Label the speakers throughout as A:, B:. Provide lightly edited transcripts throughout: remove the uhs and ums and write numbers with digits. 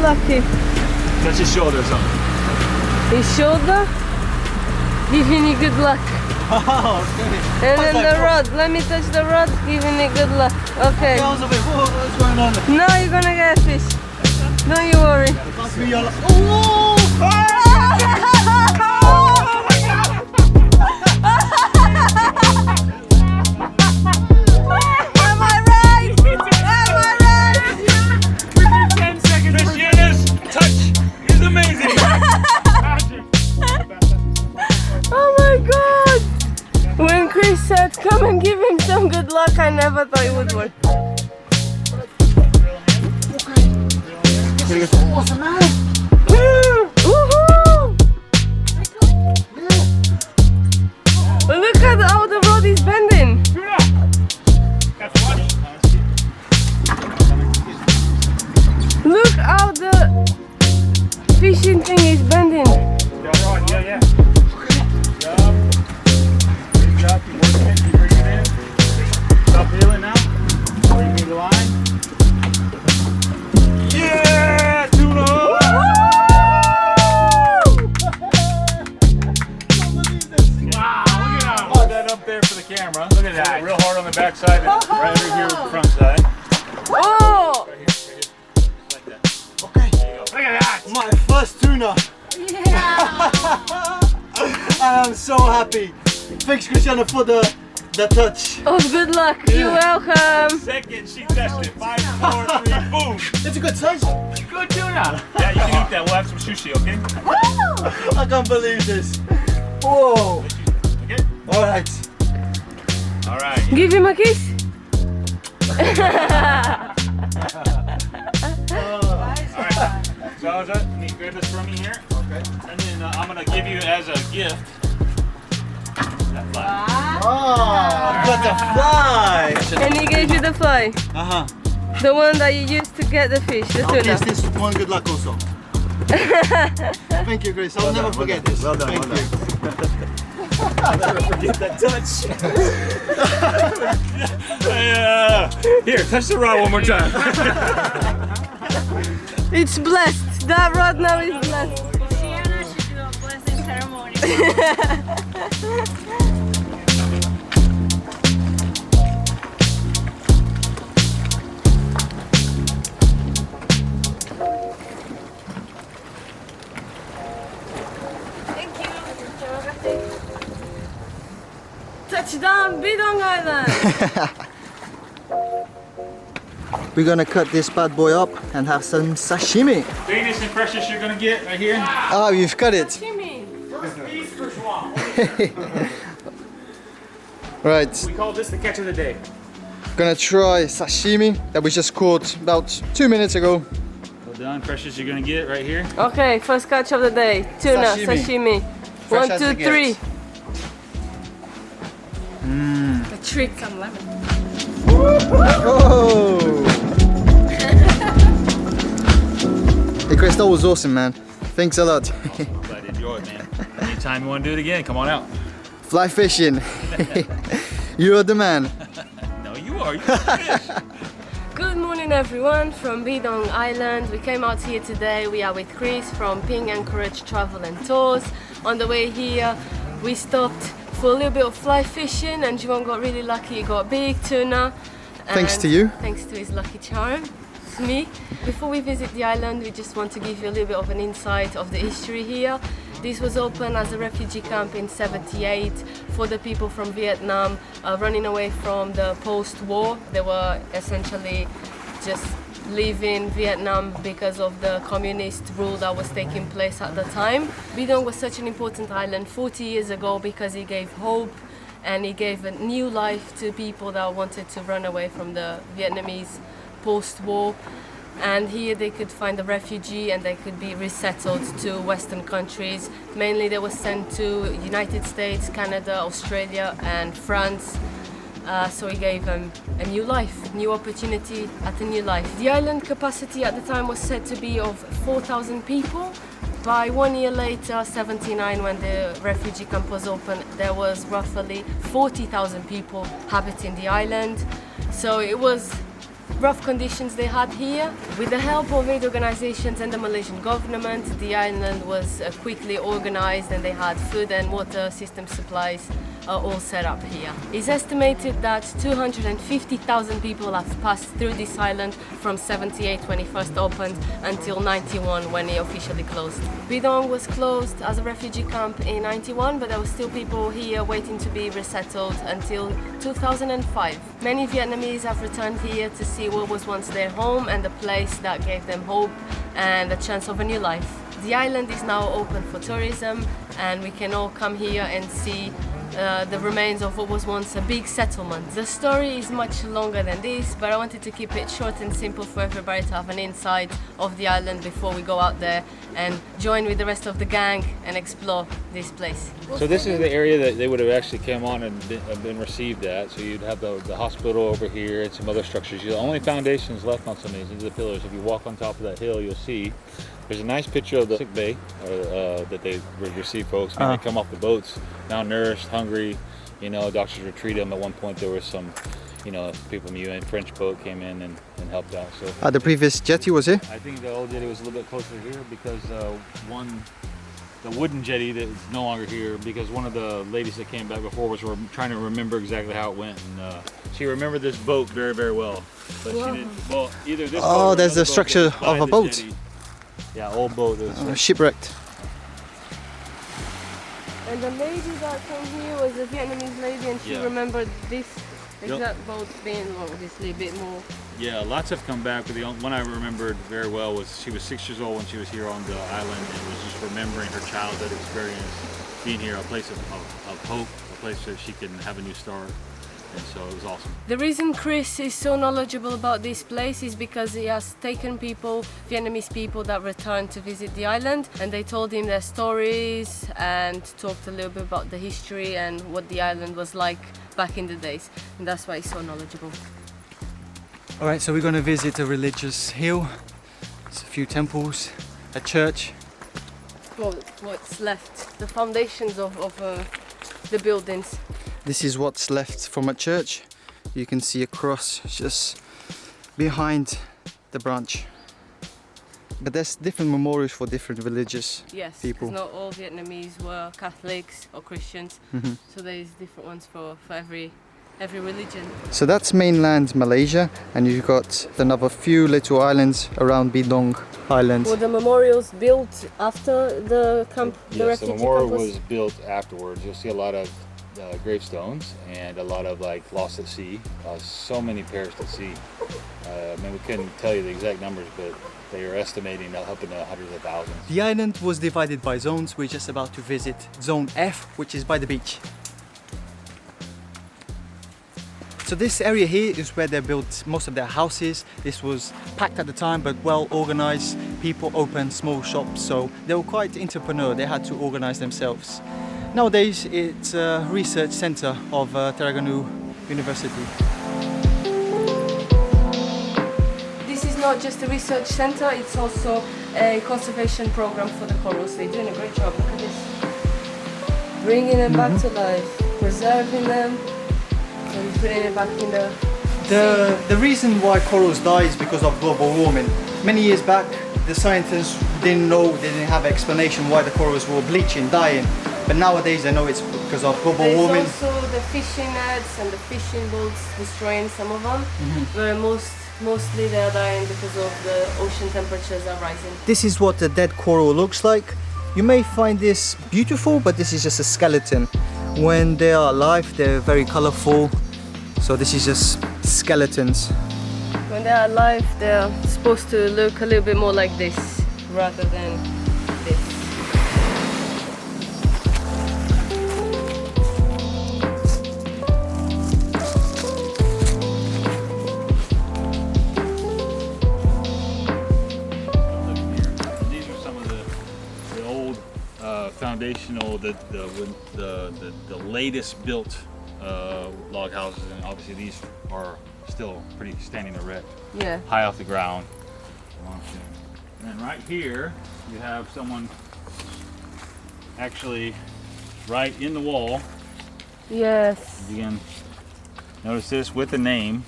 A: lucky.
B: Touch his shoulder or something.
A: His shoulder? Giving you good luck.
B: Oh, okay.
A: And then the rod. Let me touch the rod. Giving you good luck. Okay.
B: What's going on?
A: Now you're gonna get a fish. Don't you worry.
B: Oh!
A: Am I right? Am I right?
B: Within 10 seconds. Yes, touch is amazing.
A: Oh my god! When Chris said come and give him some good luck, I never thought it would work.
B: Awesome, man.
A: Woohoo! Look at how the rod is bending. Look how the fishing thing is bending.
B: Yeah. Good job. You work it. You bring it in. Stop reeling now. Bring me the line. Yeah, tuna! Wow, look at that. Hold that up there for the camera. Look at that. Real hard on the back side and right over here with the front side.
A: Oh!
B: Right here. Just like that. Okay. There you go. Look at that.
C: My first tuna.
A: Yeah!
C: I am so happy. Thanks, Cristiano, for the touch.
A: Oh, good luck. You're welcome.
B: Second, she touched it. 5, 4, 3, boom.
C: It's a good size.
B: Good tuna. Yeah, you can eat that. We'll have some sushi, okay?
C: I can't believe this. Whoa.
B: Okay?
C: Alright.
B: All right.
A: Give him a kiss.
B: All right. So, can you grab this from me here?
C: Okay.
B: And then I'm going to give you as a gift that fly.
C: Oh, I've got the fly.
A: And he gave you the fly.
C: Uh-huh.
A: The one that you used to get the fish, the
C: I'll
A: tuna.
C: taste this one good luck also. Thank you, Chris. I'll never forget this.
B: Well done,
C: Thank
B: well
C: you.
B: I'll never forget that touch. Here, touch the rod one more time.
A: It's blessed. That rod now is blessed.
D: Sienna should do a blessing ceremony.
A: Thank you. Touchdown, Bidong Island.
C: We're gonna cut this bad boy up and have some sashimi.
B: Biggest and freshest you're gonna get right here.
C: Oh, you've cut it.
A: Jimmy.
C: Right,
B: We call this the catch of the day.
C: gonna try sashimi that we just caught about 2 minutes ago.
B: Well done, freshest you're gonna get right here.
A: Okay, first catch of the day. Tuna, sashimi.
C: Fresh
A: 1,
C: as
A: 2,
C: it
A: 3.
C: gets.
A: The trick. Some lemon.
C: Oh! Hey Chris, that was awesome, man. Thanks a lot.
B: Glad you enjoyed, man. Anytime you want to do it again, come on out.
C: Fly fishing. You're the man.
B: No, you are. You're the fish.
A: Good morning everyone from Bidong Island. We came out here today. We are with Chris from Anchorage Travel and Tours. On the way here, we stopped for a little bit of fly fishing and João got really lucky. He got big tuna.
C: Thanks
A: And
C: to you.
A: Thanks to his lucky charm. It's me. Before we visit the island, we just want to give you a little bit of an insight of the history here. This was opened as a refugee camp in '78 for the people from Vietnam running away from the post-war. They were essentially just leaving Vietnam because of the communist rule that was taking place at the time. Bidong was such an important island 40 years ago because it gave hope and it gave a new life to people that wanted to run away from the Vietnamese post-war. And here they could find a refugee and they could be resettled to Western countries. Mainly they were sent to United States, Canada, Australia and France. So it gave them a new life, new opportunity at a new life. The island capacity at the time was said to be of 4,000 people. By 1 year later, 79, when the refugee camp was open, there was roughly 40,000 people inhabiting the island. So it was rough conditions they had here. With the help of aid organizations and the Malaysian government, the island was quickly organized and they had food and water system supplies all set up here. It's estimated that 250,000 people have passed through this island from 78 when it first opened until 91 when it officially closed. Bidong was closed as a refugee camp in 91, but there were still people here waiting to be resettled until 2005. Many Vietnamese have returned here to see what was once their home and the place that gave them hope and the chance of a new life. The island is now open for tourism and we can all come here and see the remains of what was once a big settlement. The story is much longer than this, but I wanted to keep it short and simple for everybody to have an insight of the island before we go out there and join with the rest of the gang and explore this place.
B: So this is the area that they would have actually come on and been received at. So you'd have the hospital over here and some other structures. The only foundations left on some of these are the pillars. If you walk on top of that hill, you'll see there's a nice picture of the sick bay that they receive folks when they come off the boats, malnourished, hungry. You know, doctors would treat them. At one point, there was some, you know, people from the UN French boat came in and helped out. So
E: The previous jetty was here?
B: I think the old jetty was a little bit closer here because the wooden jetty that is no longer here because one of the ladies that came back before was trying to remember exactly how it went, and she remembered this boat very, very well. But she didn't. Well, either this. boat or
E: There's the
B: another boat
E: structure
B: that was by
E: of a
B: the
E: boat.
B: jetty. Yeah, old boat.
E: Shipwrecked.
A: And the lady that came here was a Vietnamese lady and she remembered this exact boat being obviously a bit more.
B: Yeah, lots have come back, but the one I remembered very well was she was 6 years old when she was here on the island and was just remembering her childhood experience, being here, a place of hope, a place that she can have a new start. And so it was awesome.
A: The reason Chris is so knowledgeable about this place is because he has taken people, Vietnamese people that returned to visit the island, and they told him their stories and talked a little bit about the history and what the island was like back in the days, and that's why he's so knowledgeable.
E: Alright, so we're going to visit a religious hill. There's a few temples, a church.
A: Well, what's left, the foundations of the buildings.
E: This is what's left from a church. You can see a cross just behind the branch. But there's different memorials for different religious people.
A: Yes, not all Vietnamese were Catholics or Christians, so there's different ones for every religion.
E: So that's mainland Malaysia, and you've got another few little islands around Bidong Island.
A: Were the memorials built after the camp, the
B: Yes, the
A: refugee
B: memorial
A: camp
B: was built afterwards. You'll see a lot of gravestones and a lot of like lost at sea. So many perished at sea. I mean, we couldn't tell you the exact numbers, but they are estimating up in the hundreds of thousands.
E: The island was divided by zones. We're just about to visit Zone F, which is by the beach. So this area here is where they built most of their houses. This was packed at the time, but well organized. People opened small shops, so they were quite entrepreneur. They had to organize themselves. Nowadays, it's a research center of Teragunu University.
A: This is not just a research center, it's also a conservation program for the corals. They're doing a great job. Look at this. Bringing them back to life, preserving them, and putting it back in
E: The reason why corals die is because of global warming. Many years back, the scientists didn't know, they didn't have explanation why the corals were bleaching, dying. But nowadays I know it's because of global warming.
A: There's also the fishing nets and the fishing boats destroying some of them, but mostly they're dying because of the ocean temperatures are rising.
E: This is what a dead coral looks like. You may find this beautiful, but this is just a skeleton. When they are alive, they're very colorful. So this is just skeletons.
A: When they're alive, they're supposed to look a little bit more like this rather than this.
B: These are some of the old foundational, the latest built log houses, and obviously these are still pretty standing erect, high off the ground. And right here you have someone actually right in the wall.
A: Yes.
B: You can notice this with the name,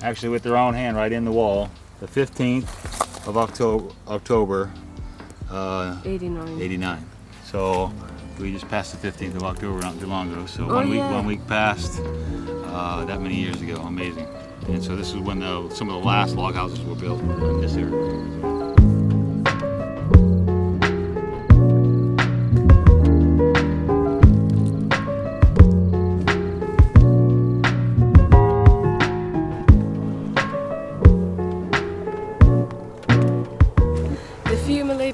B: actually with their own hand right in the wall, the 15th of October, 89. So we just passed the 15th of October not too long ago. So one week passed that many years ago. Amazing. And so this is when some of the last log houses were built in this area.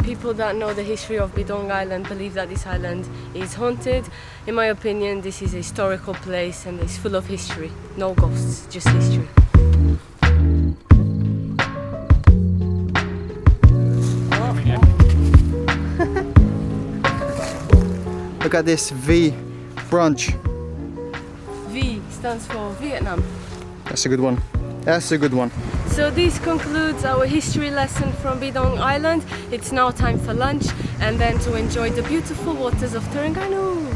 A: People that know the history of Bidong Island believe that this island is haunted. In my opinion, this is a historical place and it's full of history. No ghosts, just history.
E: Look at this V branch.
A: V stands for Vietnam.
E: That's a good one. That's a good one.
A: So this concludes our history lesson from Bidong Island. It's now time for lunch and then to enjoy the beautiful waters of Terengganu.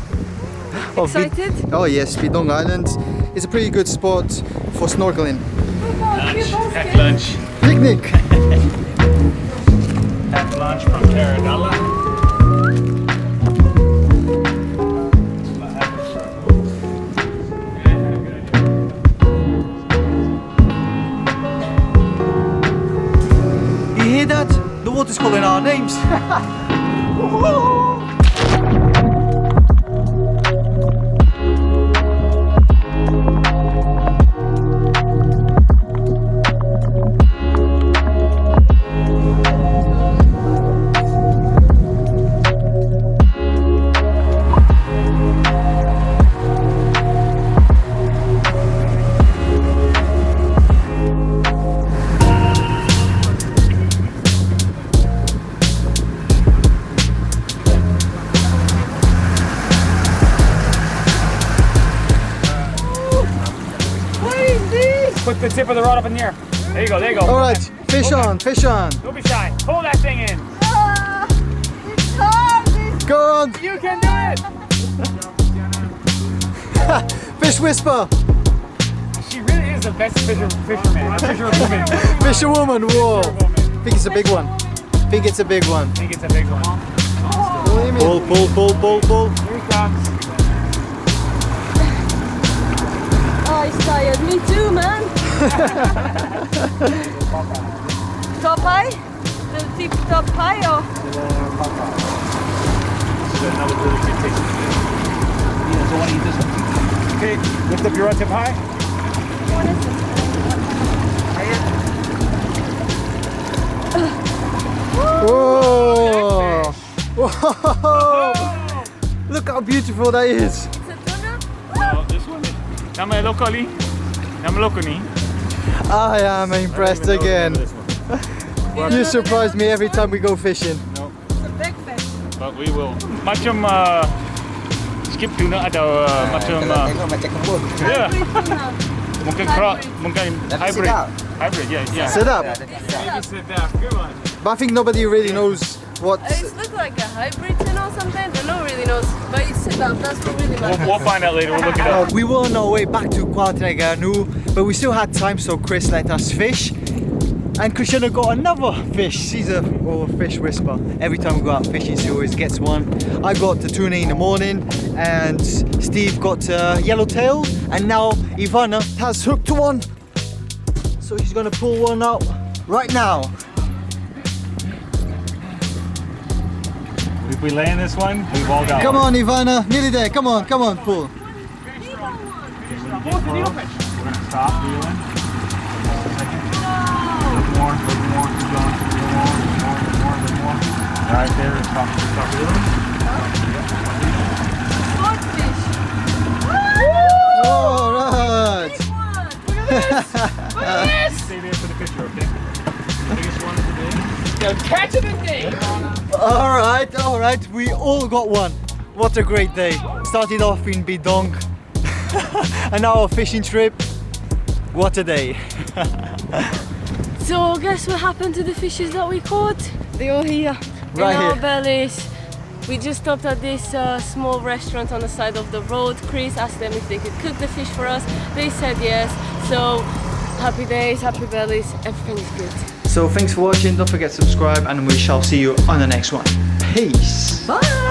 A: Excited?
E: Oh yes, Bidong Island is a pretty good spot for snorkeling.
B: Pack lunch.
E: Picnic!
B: Pack lunch from Teragunu.
E: You hear that? The water's calling our names.
B: Put the tip of the rod up in the air. There you go, there you go.
E: All right, fish on, fish on.
B: Don't be shy. Pull that thing in.
D: It's hard.
E: Go on,
B: You can do it.
E: fish whisper.
B: She really is the best fisherman. Fisherwoman.
E: Fisherwoman, whoa. Think it's a big one. Think it's a big one.
B: I think it's a big one.
E: Pull, pull, pull, pull, pull.
B: Here he comes.
A: Oh, he's tired. Me too, man. Top high? The tip top high or?
B: This is another really good tasting fish. Yeah, so I want to eat this one. Okay, lift up your rod tip high.
E: Whoa! Whoa! Look how beautiful that is.
A: It's a tuna?
B: No, this one is. Nama locally. Nama locally.
E: I am impressed again. You surprise me every time we go fishing.
B: No,
D: It's a big fish.
B: but we will. Macam skip tuna atau macam yeah. Mungkin hybrid. Hybrid, yeah.
E: Sedap.
B: Maybe sedap. Good one.
E: But I think nobody really knows what.
A: It looks like a hybrid tuna or something, but no one really knows. But it's set up, that's what really matters.
B: We'll find out later. We'll look it up.
E: We were on our way back to Terengganu, but we still had time, so Chris let us fish. And Christiana got another fish. She's a fish whisperer. Every time we go out fishing, she always gets one. I got the tuna in the morning, and Steve got yellowtail, and now Ivana has hooked one. So she's gonna pull one out right now.
B: If we land this one, we've all got
E: Come
B: one.
E: on, Ivana, nearly there. Come on, pull.
B: We're gonna stop reeling. More. Keep going. More. Right there. Stop reeling.
A: Swordfish.
E: All right.
B: Stay there for the picture, okay? Biggest one today.
D: Catch it again.
E: All right. We all got one. What a great day. Started off in Bidong, and now a fishing trip. What a day.
A: So guess what happened to the fishes that we caught? They're all here.
E: Right
A: in our
E: here.
A: bellies. We just stopped at this small restaurant on the side of the road. Chris asked them if they could cook the fish for us. They said yes. So happy days, happy bellies, everything is good.
E: So thanks for watching, don't forget to subscribe, and we shall see you on the next one. Peace!
D: Bye.